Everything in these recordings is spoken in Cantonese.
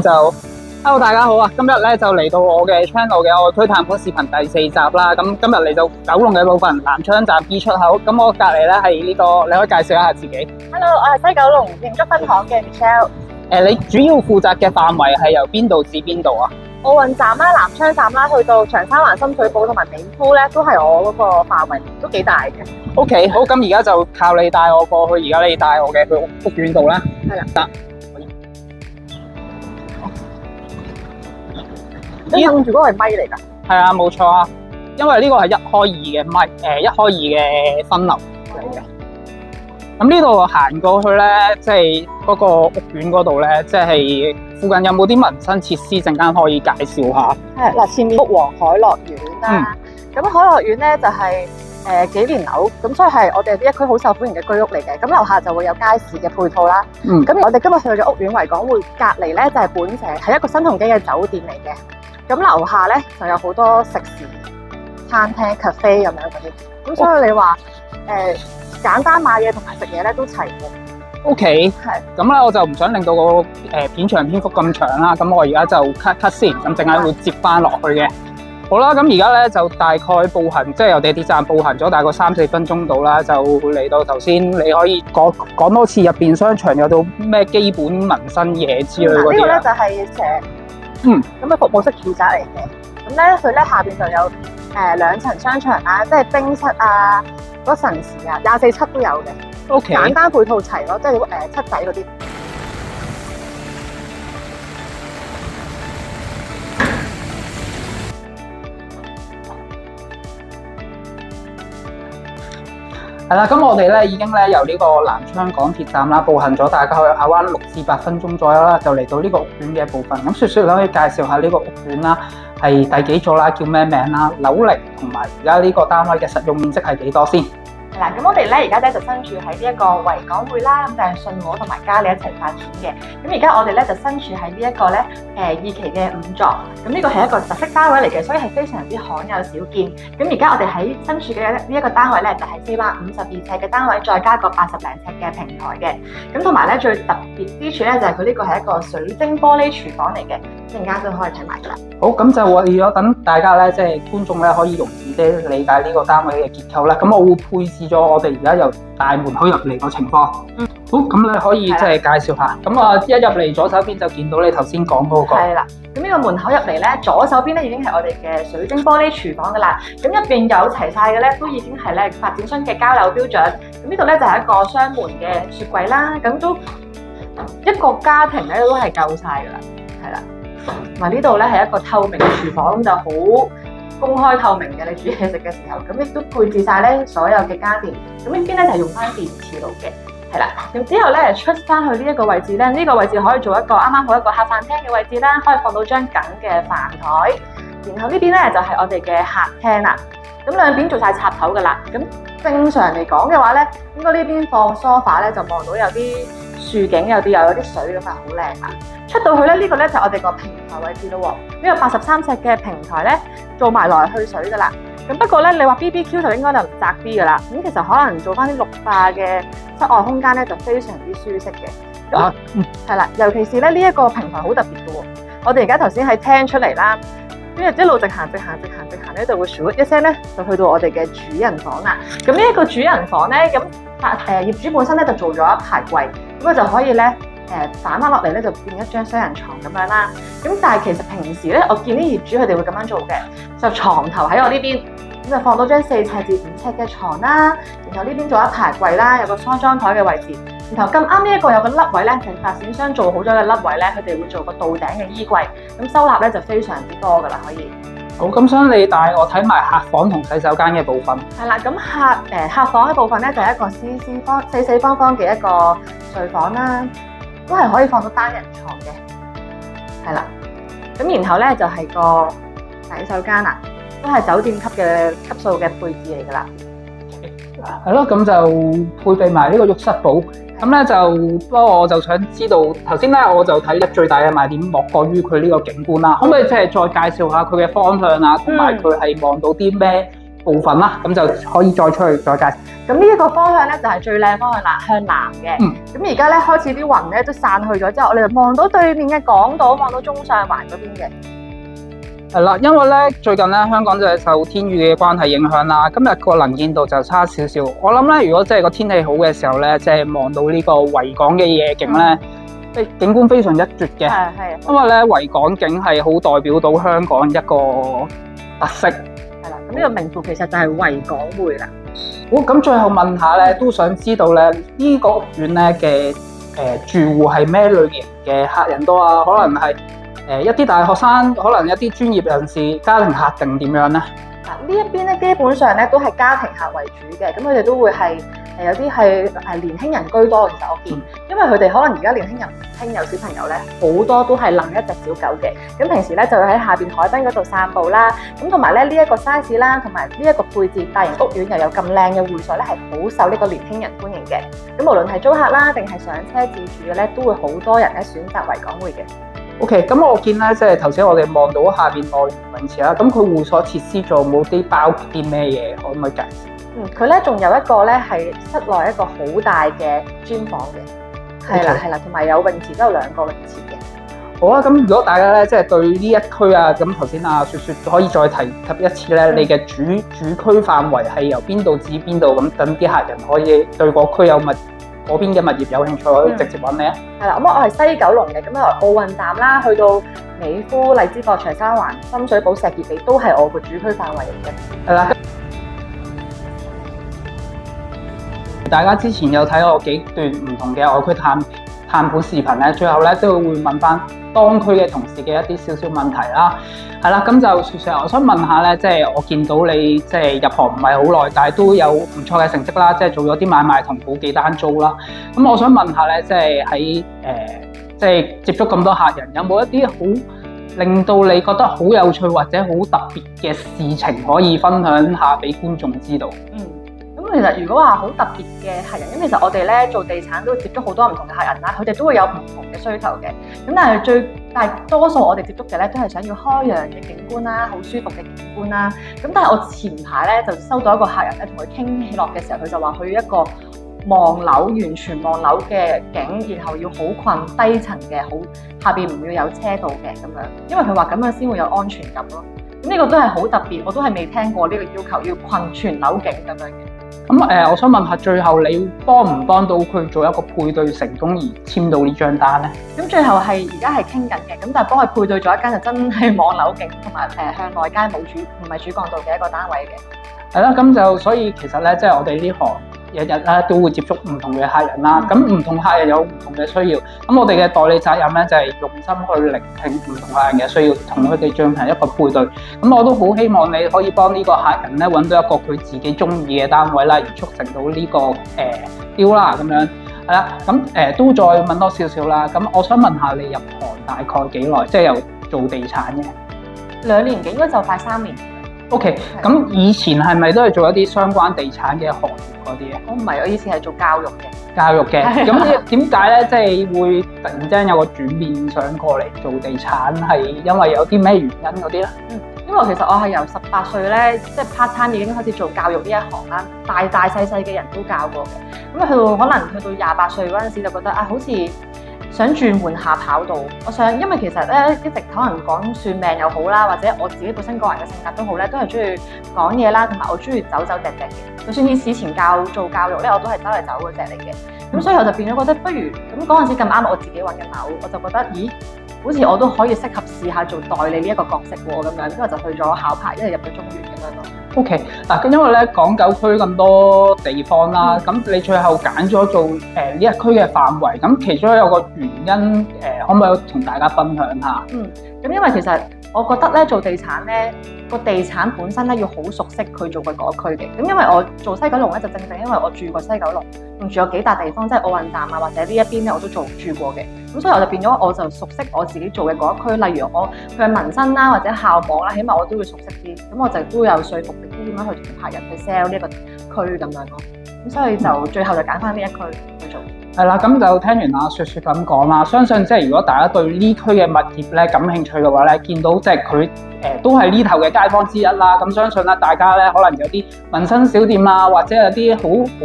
就 Hello 大家好啊！今日咧就嚟到我嘅 channel 嘅我推探盤視頻第4集啦。咁今日嚟到九龍嘅部分南昌站 B 出口。咁我隔離咧係呢個，你可以介紹一下自己。Hello，我係西九龍盈足分行嘅 Michelle。你主要負責嘅範圍係由邊度至邊度啊？奧運站啦、南昌站啦，去到長沙灣、深水埗同埋美孚咧，都係我嗰個範圍，都幾大嘅。OK， 好，咁而家就靠你帶我過去，而家你帶我嘅去屋苑度啦。係啦，得。你諗住嗰個係咪嚟㗎？係啊，冇錯啊，因為呢個係1開2嘅咪，1開2嘅分流嚟嘅。咁呢度行過去咧，即係嗰個屋苑嗰度咧，即係附近有冇啲民生設施，陣間可以介紹下？係嗱，前面福皇海樂苑啦。咁海樂苑咧就係幾年樓，咁所以係我哋呢一區好受歡迎嘅居屋嚟嘅。咁樓下就會有街市嘅配套啦。咁我哋今日去嘅屋苑維港匯隔離咧就係本社，係一個新鴻基嘅酒店嚟嘅。咁樓下咧就有好多食肆、餐廳、cafe 咁樣嗰啲。咁所以你話簡單買嘢同埋食嘢咧都齊嘅。OK，係。咁咧我就唔想令到個片長篇幅咁長啦，咁我而家就 cut 先，咁陣間會接翻落去嘅。好啦，咁而家咧就大概步行，即係由地鐵站步行咗大概3-4分鐘到啦，就嚟到頭先你可以講多次入邊商場有到咩基本民生嘢之類嗰啲。呢個咧就係咁嘅服務式住宅嚟嘅。咁咧佢咧下邊就有2層商場啦，即係冰室啊、嗰神時啊、24/7都有嘅。OK， 簡單配套齊咯，即係七仔嗰啲。係啦，咁我哋咧已經咧由呢個南昌港鐵站啦，步行咗大概去亞灣6至8分鐘左右啦，就嚟到呢個屋苑嘅部分。咁說你可以介紹下呢個屋苑啦，係第幾座啦，叫咩名啦，樓齡同埋而家呢個單位嘅實用面積係幾多先？係啦，咁我哋咧而家咧就身處喺呢一個維港匯啦，咁就係信和同埋嘉里一齊發展嘅。咁而家我哋咧就身處喺呢一個咧2期嘅5座，咁呢個係一個特色單位嚟嘅，所以係非常之罕有少見。咁而家我哋喺身處嘅呢一個單位咧就係452尺嘅單位，再加個80零尺嘅平台嘅。咁同埋咧最特別之處咧就係佢呢個係一個水晶玻璃廚房嚟嘅，陣間都可以睇埋㗎啦。好，咁就為咗等大家咧，即係觀眾咧可以容易啲理解呢個單位嘅結構啦。咁我會配置咗我哋而家由大門口入嚟個情況。好，咁你可以即係介紹下。咁一入嚟左手邊就見到你頭先講嗰個。係啦，咁呢個門口入嚟咧，左手邊咧已經係我哋嘅水晶玻璃廚房㗎啦。咁入邊有齊晒嘅咧，都已經係咧發展商嘅交樓標準。咁呢度咧就係一個雙門嘅雪櫃啦，咁都一個家庭咧都係夠晒㗎啦。係啦。同埋呢度咧係一個透明嘅廚房，咁就好公開透明嘅。你煮嘢食嘅時候，咁亦都配置晒咧所有嘅家電。咁呢邊咧就係用翻電磁爐嘅，係啦。咁之後咧出翻去呢一個位置咧，呢個位置可以做一個啱啱好一個客飯廳嘅位置啦，可以放到張緊嘅飯台。然後呢邊咧就係我哋嘅客廳啦。咁兩邊做晒插頭噶啦。咁正常嚟講嘅話咧，應該呢邊放 sofa 咧就望到有啲樹景，有啲水咁啊，好靚啊！出到去咧，呢個咧就我哋個平台位置咯喎。呢個83尺嘅平台咧，做埋來去水噶啦。咁不過咧，你話 BBQ 就應該就窄啲噶啦。咁其實可能做翻啲綠化嘅室外空間咧，就非常之舒適嘅。係啦，尤其是咧呢一個平台好特別嘅喎。我哋而家頭先喺廳出嚟啦，跟住一路直行咧，就會咻一聲咧，就去到我哋嘅主人房啦。咁呢一個主人房咧，咁業主本身咧就做咗一排櫃，咁佢就可以咧。反翻落嚟咧就變一張雙人床咁樣啦。咁但係其實平時咧，我見啲業主佢哋會咁樣做嘅，就床頭喺我呢邊，咁就放到張4尺至5尺嘅床啦。然後呢邊做一排櫃啦，有個梳妝台嘅位置。然後咁啱呢一個有個凹位咧，就發展商做好咗嘅凹位咧，佢哋會做個到頂嘅衣櫃，咁收納咧就非常之多噶啦，可以。好，咁想你帶我睇埋客房同洗手間嘅部分。係啦，咁客房嘅部分咧就係一個四四方方嘅一個睡房啦。都係可以放到單人床嘅，係啦。咁然後咧就係個洗手間啦，都係酒店級數嘅配置嚟噶啦。係咯，咁就配備埋呢個浴室寶。咁咧就不過我就想知道頭先咧，我就睇最大嘅賣點莫過於佢呢個景觀啦。可唔可以即係再介紹下佢嘅方向啊，同埋佢係望到啲咩部分啦，咁就可以再出去再介紹。咁呢一個方向咧就係最靚方向啦，向南嘅。咁而家咧開始啲雲咧都散去咗之後，我哋就望到對面嘅港島，望到中上環嗰邊嘅。係啦，因為咧最近咧香港就係受天雨嘅關係影響啦，今日個能見度就差少少。我諗咧，如果即係個天氣好嘅時候咧，即係望到呢個維港嘅夜景咧，景觀非常一絕嘅。係。因為咧維港景係好代表到香港一個特色。係啦，咁呢個名副其實就係維港匯啦。好，咁最後問下咧，都想知道咧呢個屋苑咧嘅住戶係咩類型嘅客人多啊？可能係一啲大學生，可能一啲專業人士、家庭客定點樣咧？嗱，呢一邊咧基本上咧都係家庭客為主嘅，咁佢哋都會係有啲係年輕人居多。其實我見，因為佢哋可能而家年輕人唔興有小朋友咧，好多都係攬一隻小狗嘅。咁平時咧就會喺下邊海濱嗰度散步啦。咁同埋咧呢一個 size 啦，同埋呢一個配置，大型屋苑又有咁靚嘅會所咧，係好受呢個年輕人歡迎嘅。咁無論係租客啦，定係上車自住嘅咧，都會好多人咧選擇維港匯嘅。OK，咁我見咧，即係頭先我哋望到下邊內園泳池啦，咁佢會所設施仲有冇啲包括啲咩嘢？可唔可以介紹？佢咧仲有一個咧係室內一個好大嘅專房嘅，係啦，同埋有泳池，都有2個泳池嘅。好啊，咁如果大家咧即係對呢一區啊，咁頭先阿雪雪可以再提及一次咧，你嘅主區範圍係由邊度至邊度？咁等啲客人可以對個區有嗰邊嘅物業有興趣，可以直接揾你啊。係啦，咁我係西九龍嘅，咁由奧運站啦，去到美孚、荔枝角、長沙灣、深水埗、石硤尾都係我個主區範圍嚟嘅。係啦，大家之前有睇我幾段唔同嘅外區探盤視頻咧，最後咧都會問翻當區嘅同事嘅一啲少少問題啦。係啦，咁就雪雪，我想問下咧，即係我見到你即係入行唔係好耐，但係都有唔錯嘅成績啦，即係做咗啲買賣同補幾單租啦。咁我想問下咧，即係喺即係接觸咁多客人，有冇一啲好令到你覺得好有趣或者好特別嘅事情可以分享下俾觀眾知道？咁其實如果話好特別嘅客人，咁其實我哋咧做地產都會接觸好多唔同嘅客人啦，佢哋都會有唔同嘅需求嘅。咁但係大多數我哋接觸嘅咧都係想要開揚嘅景觀啦，好舒服嘅景觀啦。咁但係我前排咧就收到一個客人咧，同佢傾起落嘅時候，佢就話佢一個望樓完全望樓嘅景，然後要好困低層嘅，好下邊唔要有車道嘅咁樣，因為佢話咁樣先會有安全感咯。咁呢個都係好特別，我都係未聽過呢個要求，要困全樓景咁樣嘅。咁我想問下，最後你幫唔幫到佢做一個配對成功而簽到呢張單咧？咁最後係而家係傾緊嘅，咁但係幫佢配對咗一間就真係望樓景同埋向內街唔係主幹道嘅一個單位嘅。係啦，咁就所以其實咧，即係我哋呢行日日咧都會接觸唔同嘅客人啦。咁唔同客人有唔同嘅需要，咁我哋嘅代理責任咧就係用心去聆聽唔同客人嘅需要，同佢哋進行一個配對。咁我都好希望你可以幫呢個客人咧揾到一個佢自己中意嘅單位啦，而促成到呢個deal啦咁樣。係啦，咁都再問多少少啦。咁我想問下你入行大概幾耐？即係由做地產嘅2年幾，應該就快3年。OK，咁以前係咪都係做一啲相關地產嘅行業嗰啲啊？我唔係，我以前係做教育嘅。教育嘅，咁點解咧？即係會突然之間有個轉變，想過嚟做地產，係因為有啲咩原因嗰啲咧？因為其實我係由18歲咧，即係 part time 已經開始做教育呢一行啦，大細嘅人都教過嘅。咁可能去到28歲嗰陣時就覺得好似想轉換下跑道。因為其實咧一直可能講算命又好啦，或者我自己本身個人嘅性格都好咧，都係中意講嘢啦，同埋我中意走趯嘅。就算以前做教育咧，我都係走嚟走嗰隻嚟嘅。咁所以我就變咗覺得，不如咁嗰陣時咁啱我自己揾緊樓，我就覺得咦，好似我都可以適合試下做代理呢一個角色喎咁樣，咁我就去咗考牌，一係入咗中原咁樣咯。OK， 嗱，因為咧港九區咁多地方啦，咁你最後揀咗做呢一區嘅範圍，咁其中有個原因可唔可以同大家分享下？咁因為其實我覺得咧做地產咧個地產本身咧要好熟悉佢做嘅嗰區嘅，咁因為我做西九龍咧就正因為我住過西九龍，仲住有幾笪地方，即係奧運站啊或者呢一邊咧我都住過嘅，咁所以我就變咗我就熟悉我自己做嘅嗰一區，例如佢嘅民生啦或者校網啦，起碼我都會熟悉啲，咁我就都有說服力啲點樣去同客人去 sell 呢一個區咁樣咯，咁所以就最後就揀翻呢一區去做。係啦，咁就聽完阿雪雪咁講啦，相信即係如果大家對呢區嘅物業咧感興趣嘅話咧，見到即係佢都係呢頭嘅街坊之一啦，咁相信咧大家咧可能有啲民生小店啊，或者有啲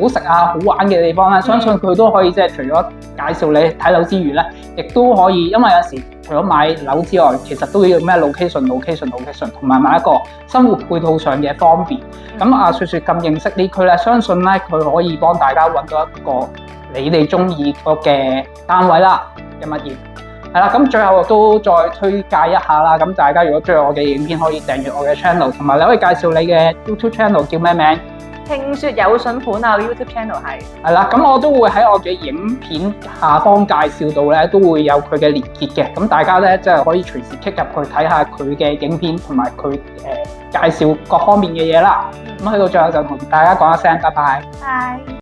好食啊、好玩嘅地方咧，相信佢都可以即係除咗介紹你睇樓之餘咧，亦都可以，因為有時除咗買樓之外，其實都要咩 location，同埋買一個生活配套上嘅方便。咁阿雪雪咁認識呢區咧，相信咧佢可以幫大家揾到一個你哋中意嘅單位啦嘅物業，係啦，咁最後都再推介一下啦。咁大家如果中意我嘅影片，可以訂閱我嘅 channel， 同埋你可以介紹你嘅 YouTube channel 叫咩名？聽說有筍盤啊 ，YouTube channel 係啦，咁我都會喺我嘅影片下方介紹到咧，都會有佢嘅連結嘅。咁大家咧即係可以隨時 click 入去睇下佢嘅影片同埋佢介紹各方面嘅嘢啦。咁去到最後就同大家講一聲，拜拜。拜。